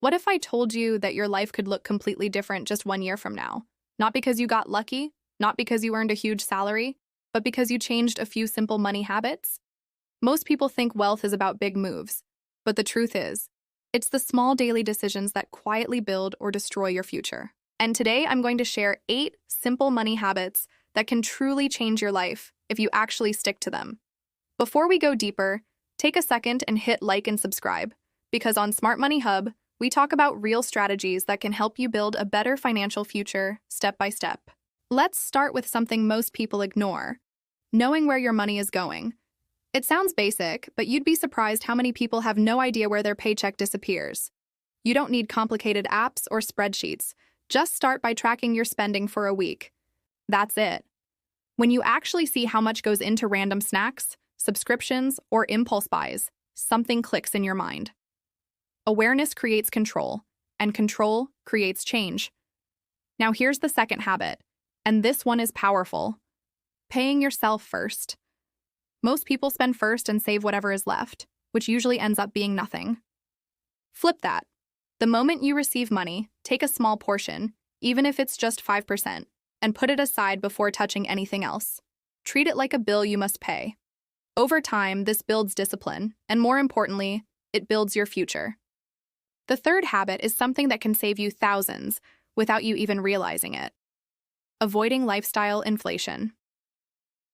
What if I told you that your life could look completely different just 1 year from now? Not because you got lucky, not because you earned a huge salary, but because you changed a few simple money habits? Most people think wealth is about big moves, but the truth is, it's the small daily decisions that quietly build or destroy your future. And today I'm going to share 8 simple money habits that can truly change your life if you actually stick to them. Before we go deeper, take a second and hit like and subscribe, because on Smart Money Hub, we talk about real strategies that can help you build a better financial future step by step. Let's start with something most people ignore: knowing where your money is going. It sounds basic, but you'd be surprised how many people have no idea where their paycheck disappears. You don't need complicated apps or spreadsheets. Just start by tracking your spending for a week. That's it. When you actually see how much goes into random snacks, subscriptions, or impulse buys, something clicks in your mind. Awareness creates control, and control creates change. Now here's the second habit, and this one is powerful: paying yourself first. Most people spend first and save whatever is left, which usually ends up being nothing. Flip that. The moment you receive money, take a small portion, even if it's just 5%, and put it aside before touching anything else. Treat it like a bill you must pay. Over time, this builds discipline, and more importantly, it builds your future. The third habit is something that can save you thousands without you even realizing it: avoiding lifestyle inflation.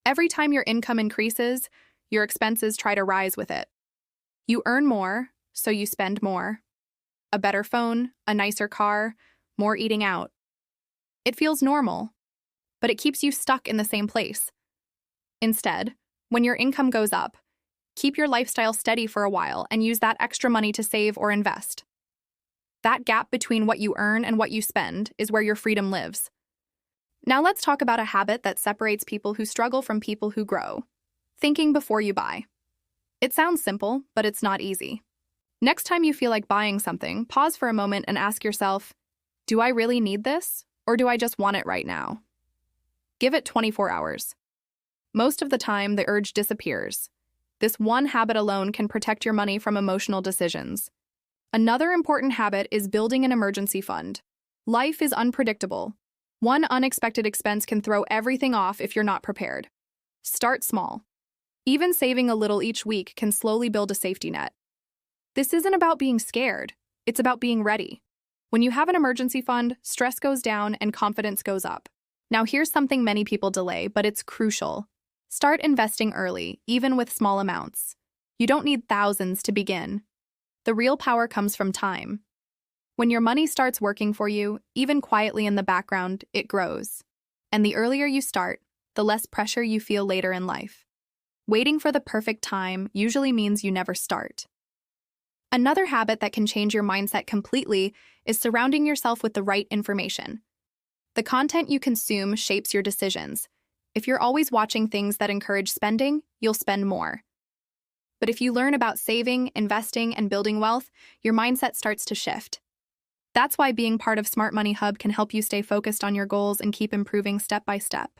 Every time your income increases, your expenses try to rise with it. You earn more, so you spend more. A better phone, a nicer car, more eating out. It feels normal, but it keeps you stuck in the same place. Instead, when your income goes up, keep your lifestyle steady for a while and use that extra money to save or invest. That gap between what you earn and what you spend is where your freedom lives. Now let's talk about a habit that separates people who struggle from people who grow: thinking before you buy. It sounds simple, but it's not easy. Next time you feel like buying something, pause for a moment and ask yourself, do I really need this, or do I just want it right now? Give it 24 hours. Most of the time, the urge disappears. This one habit alone can protect your money from emotional decisions. Another important habit is building an emergency fund. Life is unpredictable. One unexpected expense can throw everything off if you're not prepared. Start small. Even saving a little each week can slowly build a safety net. This isn't about being scared, it's about being ready. When you have an emergency fund, stress goes down and confidence goes up. Now here's something many people delay, but it's crucial. Start investing early, even with small amounts. You don't need thousands to begin. The real power comes from time. When your money starts working for you, even quietly in the background, it grows. And the earlier you start, the less pressure you feel later in life. Waiting for the perfect time usually means you never start. Another habit that can change your mindset completely is surrounding yourself with the right information. The content you consume shapes your decisions. If you're always watching things that encourage spending, you'll spend more. But if you learn about saving, investing, and building wealth, your mindset starts to shift. That's why being part of Smart Money Hub can help you stay focused on your goals and keep improving step by step.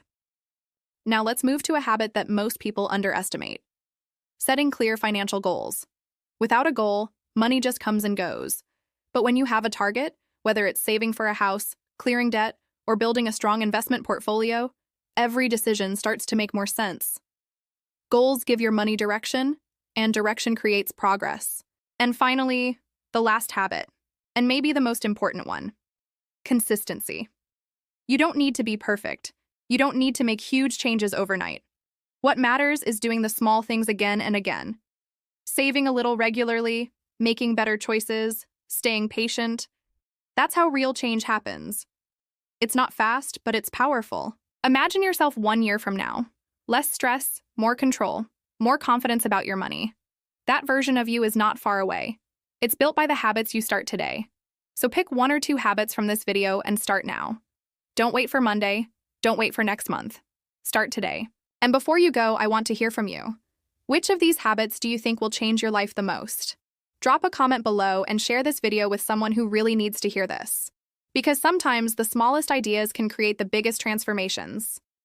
Now let's move to a habit that most people underestimate: setting clear financial goals. Without a goal, money just comes and goes. But when you have a target, whether it's saving for a house, clearing debt, or building a strong investment portfolio, every decision starts to make more sense. Goals give your money direction, and direction creates progress. And finally, the last habit, and maybe the most important one: consistency. You don't need to be perfect. You don't need to make huge changes overnight. What matters is doing the small things again and again. Saving a little regularly, making better choices, staying patient. That's how real change happens. It's not fast, but it's powerful. Imagine yourself 1 year from now. Less stress, more control, more confidence about your money. That version of you is not far away. It's built by the habits you start today. So pick 1 or 2 habits from this video and start now. Don't wait for Monday. Don't wait for next month. Start today. And before you go, I want to hear from you. Which of these habits do you think will change your life the most? Drop a comment below and share this video with someone who really needs to hear this. Because sometimes the smallest ideas can create the biggest transformations.